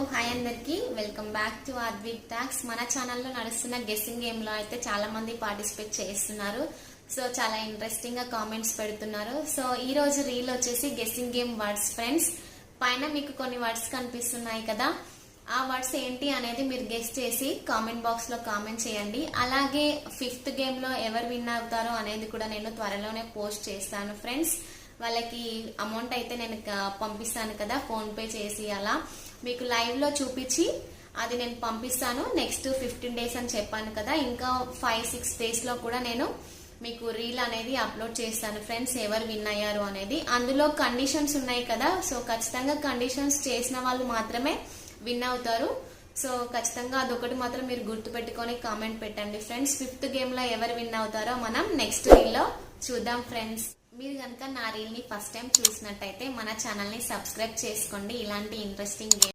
Hi అందరికి welcome back to Advik talks. మన ఛానల్లో నడుస్తున్న గెస్సింగ్ గేమ్ లో అయితే చాలా మంది పార్టిసిపేట్ చేస్తున్నారు. సో చాలా ఇంట్రెస్టింగ్ గా కామెంట్స్ పెడుతున్నారు. సో ఈ రోజు రీల్ వచ్చేసి గెస్సింగ్ గేమ్ వర్డ్స్ ఫ్రెండ్స్. పైన మీకు కొన్ని వర్డ్స్ కనిపిస్తున్నాయి కదా, ఆ వర్డ్స్ ఏంటి అనేది మీరు గెస్ చేసి కామెంట్ బాక్స్ లో కామెంట్ చేయండి. అలాగే ఫిఫ్త్ గేమ్ లో ఎవరు విన్ అవుతారో అనేది కూడా నేను త్వరలోనే పోస్ట్ చేస్తాను ఫ్రెండ్స్. వాళ్ళకి అమౌంట్ అయితే నేను పంపిస్తాను కదా, ఫోన్ పే చేసి అలా మీకు లైవ్ లో చూపించి అది నేను పంపిస్తాను. నెక్స్ట్ 15 days అని చెప్పాను కదా, ఇంకా 5-6 days లో కూడా నేను మీకు రీల్ అనేది అప్లోడ్ చేస్తాను ఫ్రెండ్స్, ఎవరు విన్ అయ్యారు అనేది. అందులో కండిషన్స్ ఉన్నాయి కదా, సో ఖచ్చితంగా కండిషన్స్ చేసిన వాళ్ళు మాత్రమే విన్ అవుతారు. సో ఖచ్చితంగా అదొకటి మాత్రం మీరు గుర్తు పెట్టుకొని కామెంట్ పెట్టండి ఫ్రెండ్స్. ఫిఫ్త్ గేమ్ లో ఎవరు విన్ అవుతారో మనం నెక్స్ట్ రీల్ లో చూద్దాం ఫ్రెండ్స్. మీరు కనుక నా రీల్ ని ఫస్ట్ టైం చూసినట్టయితే మన ఛానల్ ని సబ్స్క్రైబ్ చేసుకోండి. ఇలాంటి ఇంట్రెస్టింగ్